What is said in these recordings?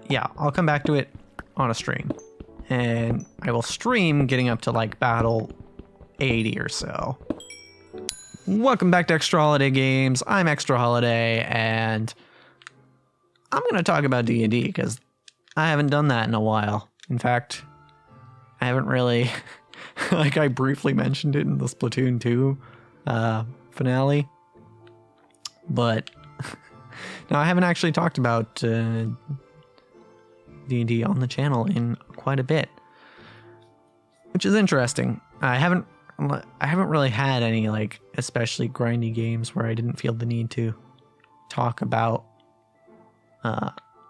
Yeah, I'll come back to it on a stream. And I will stream getting up to like battle 80 or so. Welcome back to ExtraHolidayGames. I'm ExtraHoliday, and I'm going to talk about D&D because I haven't done that in a while. In fact, I haven't really, like I briefly mentioned it in the Splatoon 2 finale, but no, I haven't actually talked about D&D on the channel in quite a bit, which is interesting. I haven't really had any like especially grindy games where I didn't feel the need to talk about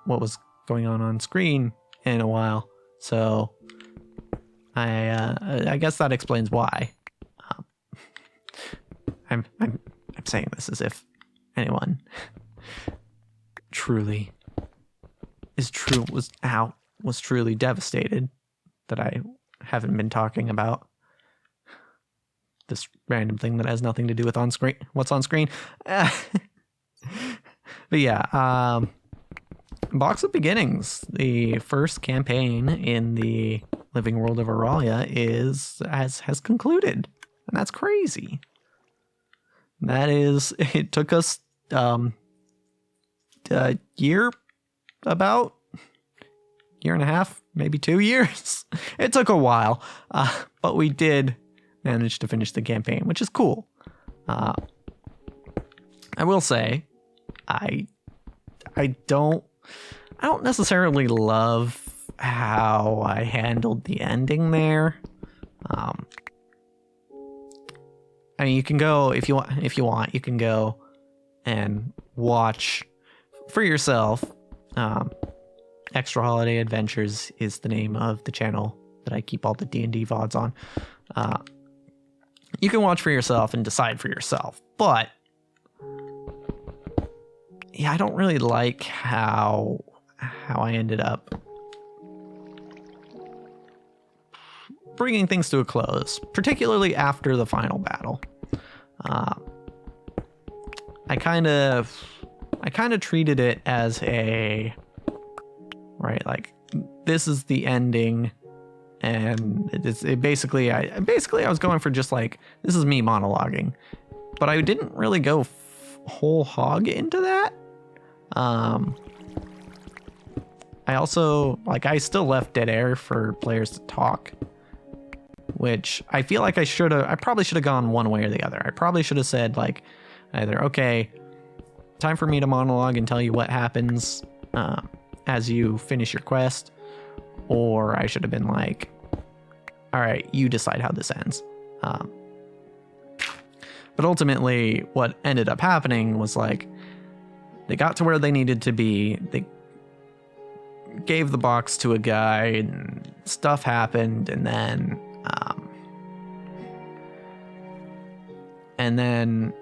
what was going on screen in a while. So I guess that explains why. I'm saying this as if anyone was truly devastated that I haven't been talking about this random thing that has nothing to do with what's on screen. But yeah, Box of Beginnings, the first campaign in the Living World of Auralia, has concluded, and that's crazy. It took us a year and a half, maybe 2 years. It took a while, but we did manage to finish the campaign, which is cool. I will say, I don't necessarily love how I handled the ending there. I mean, you can go if you want. You can go and watch for yourself. ExtraHoliday Adventures is the name of the channel that I keep all the D&D VODs on. You can watch for yourself and decide for yourself, but yeah, I don't really like how I ended up bringing things to a close, particularly after the final battle. I kind of treated it as like this is the ending, and basically I was going for just like, this is me monologuing, but I didn't really go whole hog into that. I also, like, I still left dead air for players to talk, which I feel like I probably should have gone one way or the other. I probably should have said, like, either, okay, time for me to monologue and tell you what happens as you finish your quest, or I should have been like, all right, you decide how this ends. But ultimately, what ended up happening was, like, they got to where they needed to be. They gave the box to a guy, and stuff happened, and then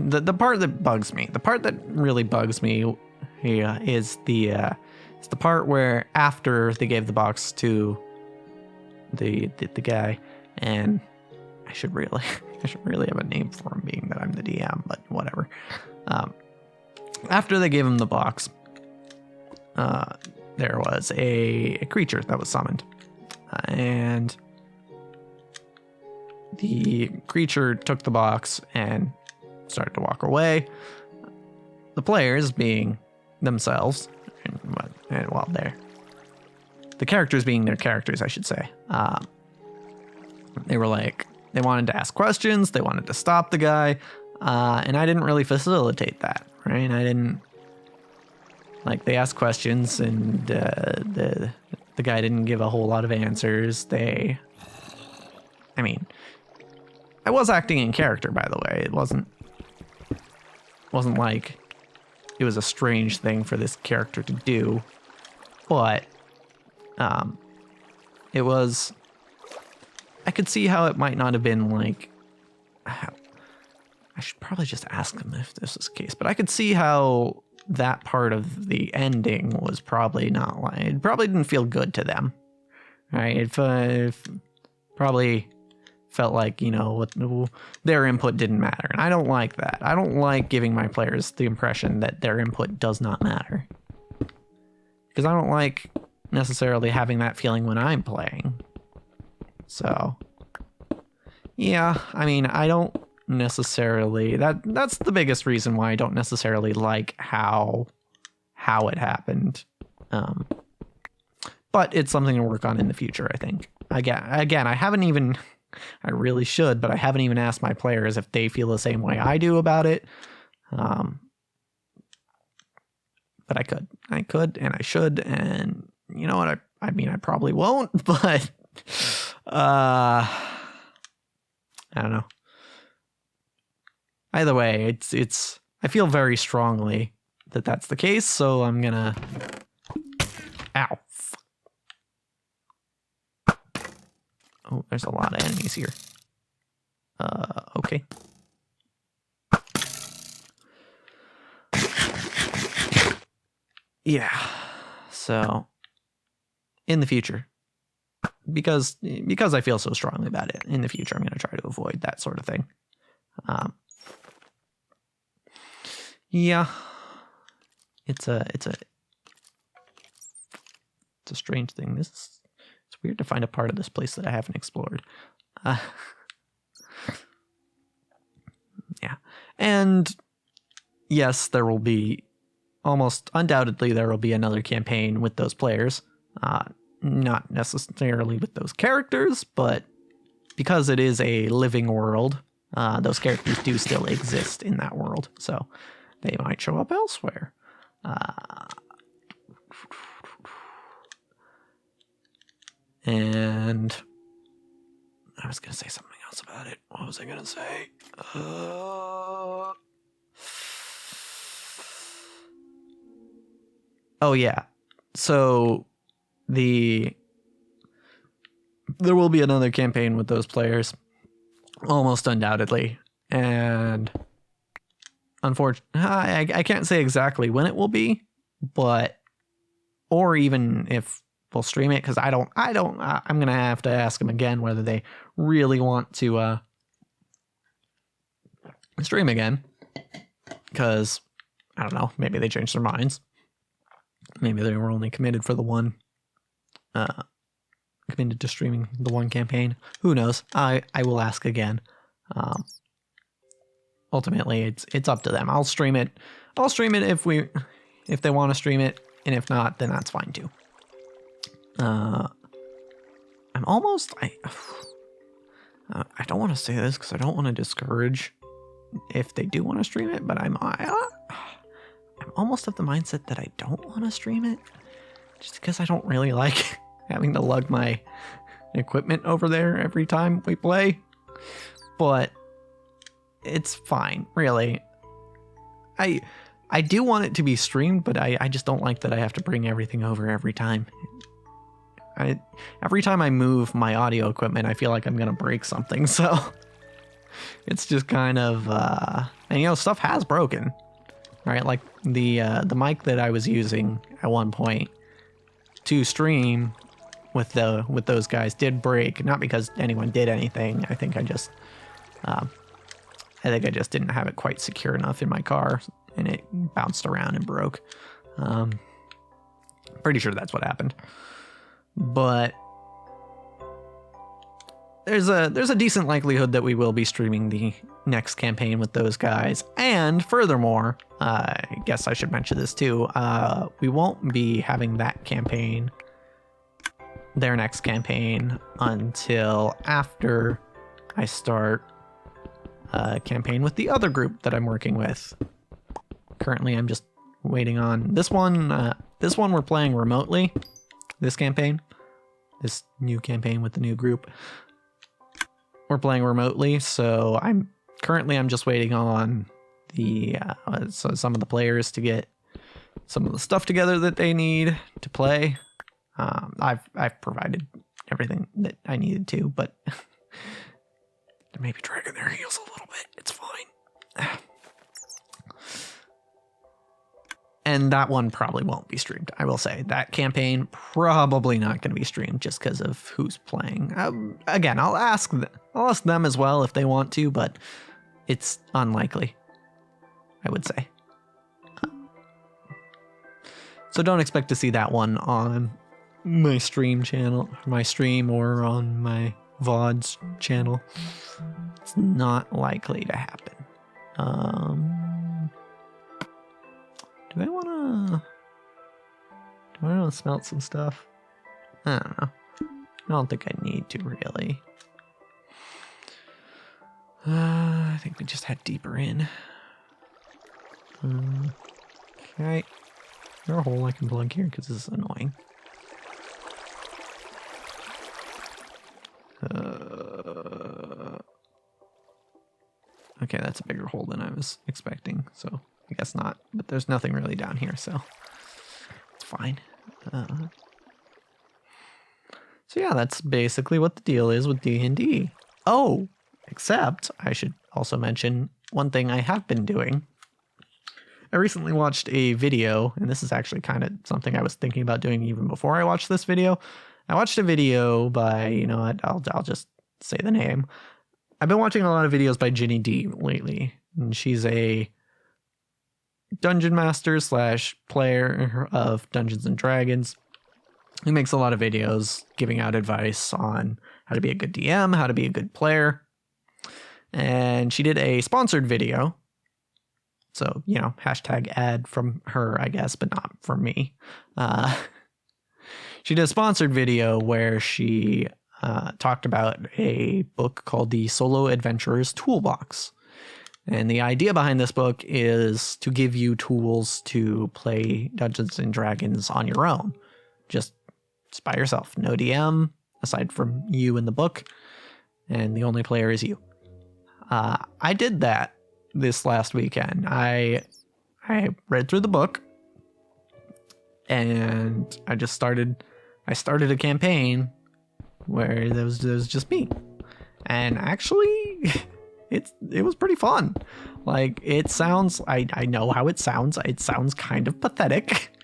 the part that bugs me, the part that really bugs me here is the part where after they gave the box to the guy, and I should really have a name for him, being that I'm the DM, but whatever. After they gave him the box, there was a creature that was summoned, and the creature took the box and started to walk away. The players, being themselves, the characters being their characters, I should say, they were like, they wanted to ask questions, they wanted to stop the guy, and I didn't really facilitate that, right? I didn't, like, they asked questions, and the guy didn't give a whole lot of answers. I was acting in character, by the way. It wasn't like it was a strange thing for this character to do, but it was, I could see how it might not have been like, I should probably just ask him if this is the case, but I could see how that part of the ending was probably not like, it probably didn't feel good to them, right? It probably felt like, you know, their input didn't matter, and I don't like that. I don't like giving my players the impression that their input does not matter. because I don't like necessarily having that feeling when I'm playing. So, yeah, I mean, I don't necessarily, that's the biggest reason why I don't necessarily like how it happened. But it's something to work on in the future, I think. Again, I really should, but I haven't even asked my players if they feel the same way I do about it. But I could, and I should, and you know what? I mean, I probably won't, but I don't know. Either way, it's. I feel very strongly that that's the case, so I'm gonna. Ow! Oh, there's a lot of enemies here. Okay. Yeah, so in the future, because I feel so strongly about it, in the future I'm going to try to avoid that sort of thing. Yeah, it's a strange thing. It's weird to find a part of this place that I haven't explored. Yeah, and yes, there will be. Almost undoubtedly, there will be another campaign with those players. Not necessarily with those characters, but because it is a living world, those characters do still exist in that world. So they might show up elsewhere. And I was going to say something else about it. What was I going to say? Oh yeah, so there will be another campaign with those players, almost undoubtedly, and unfortunately, I can't say exactly when it will be, but or even if we'll stream it, because I'm gonna have to ask them again whether they really want to stream again, because I don't know, maybe they changed their minds. Maybe they were only committed for the one, committed to streaming the one campaign. Who knows? I will ask again. Ultimately, it's up to them. I'll stream it. I'll stream it if they want to stream it, and if not, then that's fine too. I don't want to say this because I don't want to discourage if they do want to stream it, but I'm almost of the mindset that I don't want to stream it, just because I don't really like having to lug my equipment over there every time we play. But it's fine, really. I do want it to be streamed, but I just don't like that I have to bring everything over every time. Every time I move my audio equipment, I feel like I'm gonna break something, so it's just kind of and you know, stuff has broken. Right, like the mic that I was using at one point to stream with those guys did break, not because anyone did anything. I think I just didn't have it quite secure enough in my car, and it bounced around and broke. Pretty sure that's what happened. But there's a decent likelihood that we will be streaming the next campaign with those guys. And furthermore, I guess I should mention this too, we won't be having that campaign, their next campaign, until after I start a campaign with the other group that I'm working with. Currently, I'm just waiting on this one. This one we're playing remotely, this campaign, this new campaign with the new group. We're playing remotely, so I'm just waiting on the some of the players to get some of the stuff together that they need to play. I've provided everything that I needed to, but they may be dragging their heels a little bit. It's fine. And that one probably won't be streamed. I will say that campaign probably not going to be streamed just because of who's playing. Again, I'll ask them as well if they want to, but it's unlikely, I would say. So don't expect to see that one on my stream channel, my stream, or on my VODs channel. It's not likely to happen. Do I want to smelt some stuff? I don't know. I don't think I need to really. I think we just head deeper in. Okay. Is there a hole I can plug here? Because this is annoying. Okay, that's a bigger hole than I was expecting, so I guess not. But there's nothing really down here, so it's fine. So yeah, that's basically what the deal is with D&D. Oh, except I should also mention one thing I have been doing. I recently watched a video, and this is actually kind of something I was thinking about doing even before I watched this video. I watched a video by, you know what, I'll just say the name. I've been watching a lot of videos by Ginny D lately, and she's a dungeon master / player of Dungeons and Dragons who makes a lot of videos giving out advice on how to be a good DM, how to be a good player. And she did a sponsored video. So, you know, hashtag ad from her, I guess, but not from me. She did a sponsored video where she talked about a book called The Solo Adventurer's Toolbox. And the idea behind this book is to give you tools to play Dungeons and Dragons on your own. Just by yourself. No DM, aside from you in the book. And the only player is you. I did that this last weekend. I read through the book. And I started a campaign where there was just me. And actually, it was pretty fun. Like, it sounds, I know how it sounds. It sounds kind of pathetic.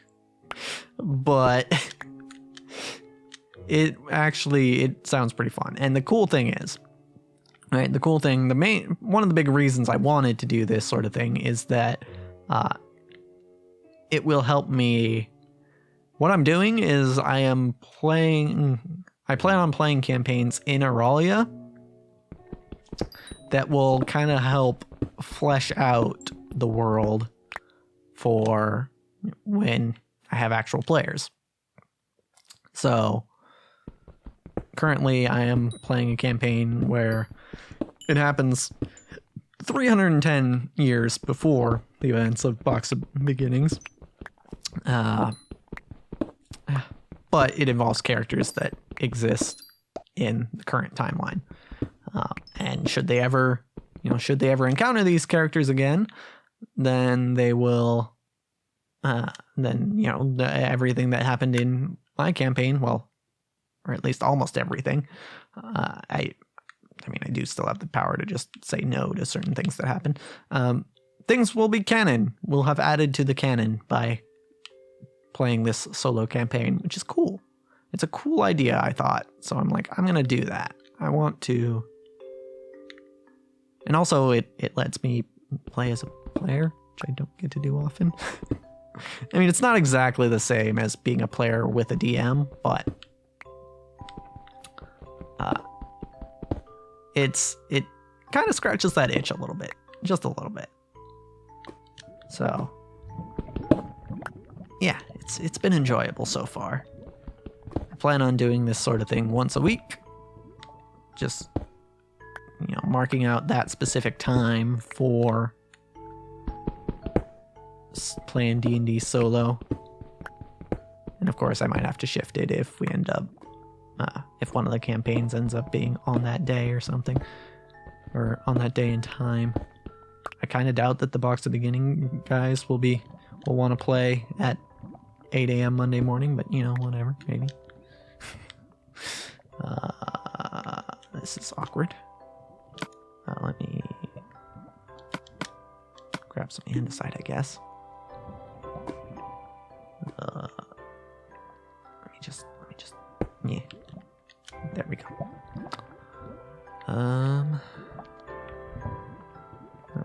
But it sounds pretty fun. And the cool thing is, right, one of the big reasons I wanted to do this sort of thing is that it will help me. What I'm doing is I plan on playing campaigns in Auralia that will kind of help flesh out the world for when I have actual players. So currently I am playing a campaign where it happens 310 years before the events of Box of Beginnings. But it involves characters that exist in the current timeline. And should they ever encounter these characters again, then they will, everything that happened in my campaign, well, or at least almost everything, I do still have the power to just say no to certain things that happen. Things will be canon. We'll have added to the canon by playing this solo campaign, which is cool. It's a cool idea, I thought. So I'm like, I'm going to do that. I want to. And also it lets me play as a player, which I don't get to do often. I mean, it's not exactly the same as being a player with a DM, but it kind of scratches that itch a little bit, just a little bit. So yeah, it's been enjoyable so far. I plan on doing this sort of thing once a week. Just, marking out that specific time for playing D&D solo. And of course I might have to shift it if we end up, if one of the campaigns ends up being on that day or something, or on that day and time. I kind of doubt that the Box of Beginning guys will want to play at 8 a.m. Monday morning, but whatever, maybe. This is awkward. Let me grab some andesite, I guess. Let me just, yeah. There we go. Not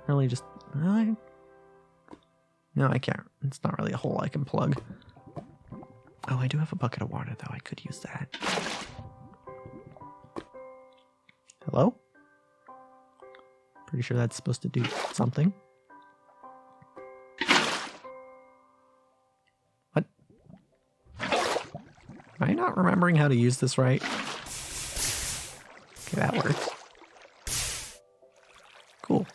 really just, no, I can't. It's not really a hole I can plug. Oh, I do have a bucket of water, though. I could use that. Hello? Pretty sure that's supposed to do something. What? Am I not remembering how to use this right? Okay, that works. Cool.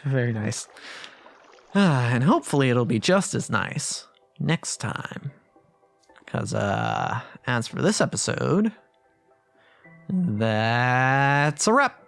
Very nice. And hopefully it'll be just as nice next time. Because, as for this episode, that's a wrap.